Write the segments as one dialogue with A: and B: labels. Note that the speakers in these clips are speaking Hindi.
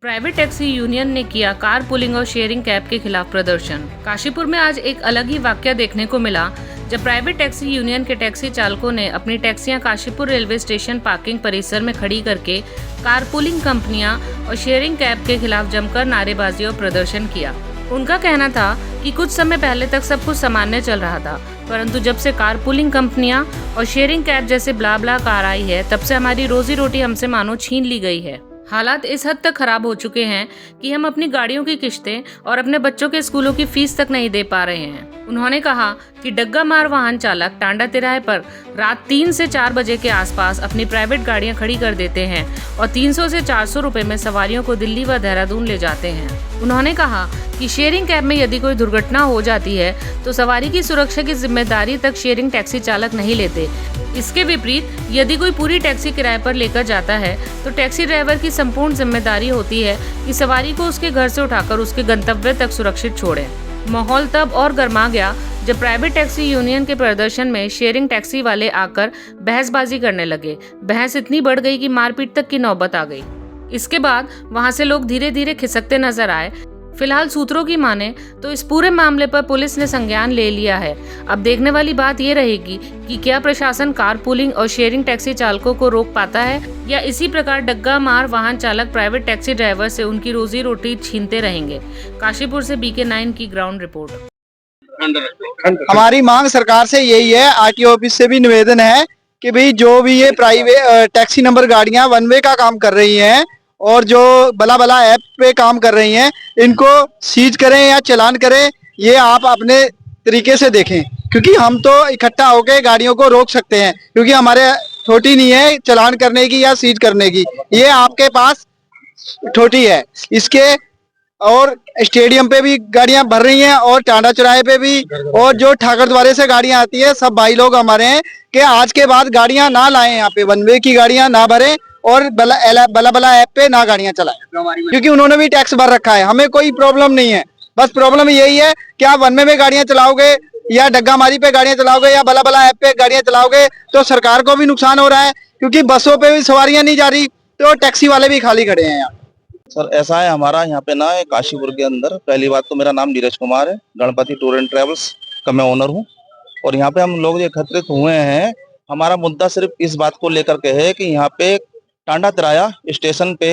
A: प्राइवेट टैक्सी यूनियन ने किया कार पुलिंग और शेयरिंग कैब के खिलाफ प्रदर्शन। काशीपुर में आज एक अलग ही वाकया देखने को मिला जब प्राइवेट टैक्सी यूनियन के टैक्सी चालकों ने अपनी टैक्सियां काशीपुर रेलवे स्टेशन पार्किंग परिसर में खड़ी करके कार पुलिंग कंपनियां और शेयरिंग कैब के खिलाफ जमकर नारेबाजी और प्रदर्शन किया। उनका कहना था कि कुछ समय पहले तक सब कुछ सामान्य चल रहा था, परंतु जब से कार पुलिंग कंपनियां और शेयरिंग कैब जैसे ब्ला ब्ला कार आई है, तब से हमारी रोजी रोटी हमसे मानो छीन ली गई है। हालात इस हद तक खराब हो चुके हैं कि हम अपनी गाड़ियों की किश्तें और अपने बच्चों के स्कूलों की फीस तक नहीं दे पा रहे हैं। उन्होंने कहा कि डग्गा मार वाहन चालक टांडा तिराहे पर रात 3 से 4 बजे के आसपास अपनी प्राइवेट गाड़ियां खड़ी कर देते हैं और 300 से 400 रुपए में सवारियों को दिल्ली व देहरादून ले जाते हैं। उन्होंने कहा कि शेयरिंग कैब में यदि कोई दुर्घटना हो जाती है तो सवारी की सुरक्षा की जिम्मेदारी तक शेयरिंग टैक्सी चालक नहीं लेते। इसके विपरीत यदि कोई पूरी टैक्सी किराए पर लेकर जाता है तो टैक्सी ड्राइवर की संपूर्ण जिम्मेदारी होती है कि सवारी को उसके घर से उठाकर उसके गंतव्य तक सुरक्षित छोड़े। माहौल तब और गर्मा गया जब प्राइवेट टैक्सी यूनियन के प्रदर्शन में शेयरिंग टैक्सी वाले आकर बहसबाजी करने लगे। बहस इतनी बढ़ गई कि मारपीट तक की नौबत आ गई। इसके बाद वहां से लोग धीरे धीरे खिसकते नजर आए। फिलहाल सूत्रों की माने तो इस पूरे मामले पर पुलिस ने संज्ञान ले लिया है। अब देखने वाली बात ये रहेगी कि क्या प्रशासन कार पुलिंग और शेयरिंग टैक्सी चालकों को रोक पाता है या इसी प्रकार डग्गा मार वाहन चालक प्राइवेट टैक्सी ड्राइवर से उनकी रोजी रोटी छीनते रहेंगे। काशीपुर से BK9 की ग्राउंड रिपोर्ट।
B: हमारी मांग सरकार से यही है, RTO ऑफिस से भी निवेदन है कि भाई जो भी ये प्राइवेट टैक्सी नंबर गाड़ियां वन वे का काम कर रही हैं और जो बला बला ऐप पे काम कर रही हैं, इनको सीज करें या चालान करें, ये आप अपने तरीके से देखें, क्योंकि हम तो इकट्ठा होकर गाड़ियों को रोक सकते हैं, क्योंकि हमारे छोटी नहीं है चालान करने की या सीज करने की, ये आपके पास छोटी है। इसके और स्टेडियम पे भी गाड़ियां भर रही हैं और टांडा चौराहे पे भी, और जो ठाकर द्वारे से गाड़ियां आती है, सब भाई लोग हमारे हैं कि आज के बाद गाड़ियां ना लाएं, यहाँ पे वन वे की गाड़ियां ना भरें और बला बला ऐप पे ना गाड़ियां चलाएं, क्योंकि उन्होंने भी टैक्स भर रखा है। हमें कोई प्रॉब्लम नहीं है, बस प्रॉब्लम यही है कि आप वन वे में गाड़ियां चलाओगे या डग्गा मारी पे गाड़ियां चलाओगे या बला बला ऐप पे गाड़ियां चलाओगे तो सरकार को भी नुकसान हो रहा है, क्योंकि बसों पे भी सवारियां नहीं जा रही तो टैक्सी वाले भी खाली खड़े हैं यहाँ।
C: सर ऐसा है, हमारा यहाँ पे ना काशीपुर के अंदर, पहली बात तो मेरा नाम नीरज कुमार है, गणपति टूर एंड ट्रेवल्स का मैं ओनर हूँ। और यहाँ पे हम लोग एकत्रित हुए हैं, हमारा मुद्दा सिर्फ इस बात को लेकर के है कि यहाँ पे टांडा तिराया स्टेशन पे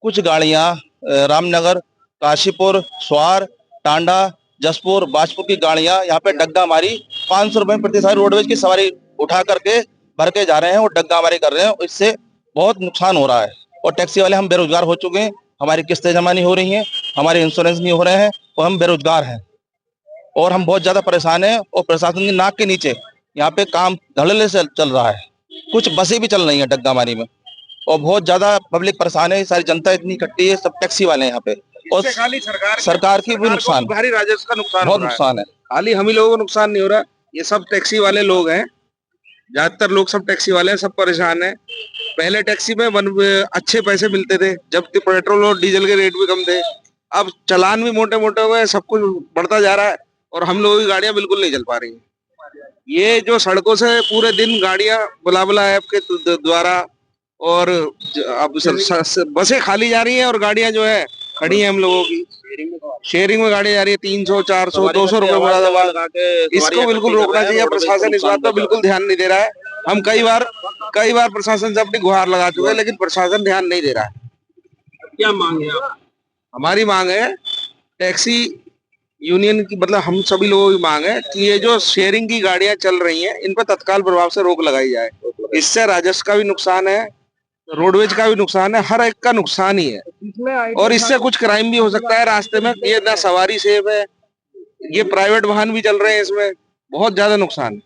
C: कुछ गाड़ियाँ रामनगर, काशीपुर, स्वार, टांडा, जसपुर, बाजपुर की गाड़ियाँ यहाँ पे डग्गा मारी 500 रुपए प्रति सवारी रोडवेज की सवारी उठा करके भर के जा रहे हैं और डग्गा मारी कर रहे हैं। इससे बहुत नुकसान हो रहा है और टैक्सी वाले हम बेरोजगार हो चुके हैं, हमारी किस्तें जमा नहीं हो रही हैं, हमारे इंश्योरेंस नहीं हो रहे हैं और हम बेरोजगार हैं और हम बहुत ज्यादा परेशान हैं। और प्रशासन की नाक के नीचे यहाँ पे काम धड़ल्ले से चल रहा है, कुछ बसें भी चल रही हैं डग्गामारी में और बहुत ज्यादा पब्लिक परेशान है। सारी जनता इतनी इकट्ठी है, सब टैक्सी वाले हैं यहाँ पे और सरकार की भी नुकसान,
D: भारी राजस्व का नुकसान,
C: बहुत नुकसान है।
D: खाली हम ही लोगों को नुकसान नहीं हो रहा, ये सब टैक्सी वाले लोग हैं, ज्यादातर लोग सब टैक्सी वाले हैं, सब परेशान हैं। पहले टैक्सी में अच्छे पैसे मिलते थे जब पेट्रोल और डीजल के रेट भी कम थे, अब चालान भी मोटे मोटे हुए, सब कुछ बढ़ता जा रहा है और हम लोगों की गाड़ियां बिल्कुल नहीं चल पा रही हैं। ये जो सड़कों से पूरे दिन गाड़ियां बुला बुला ऐप के द्वारा और अब बसें खाली जा रही हैं और गाड़ियां जो है खड़ी हैं हम लोगों की, शेयरिंग में गाड़ियां जा रही है 300, 400, 200 रुपए मुरादाबाद। इसको बिल्कुल रोकना चाहिए, प्रशासन इस बात पर बिल्कुल ध्यान नहीं दे रहा है। हम कई बार प्रशासन से अपनी गुहार लगा चुके हैं, लेकिन प्रशासन ध्यान नहीं दे रहा है।
E: क्या मांग है?
D: हमारी मांग है टैक्सी यूनियन की, मतलब हम सभी लोगों की मांग है कि ये जो शेयरिंग की गाड़ियां चल रही हैं, इन पर तत्काल प्रभाव से रोक लगाई जाए। इससे राजस्व का भी नुकसान है, रोडवेज का भी नुकसान है, हर एक का नुकसान ही है और इससे कुछ क्राइम भी हो सकता है रास्ते में। ये ना सवारी सेफ है, ये प्राइवेट वाहन भी चल रहे हैं, इसमें बहुत ज्यादा नुकसान है।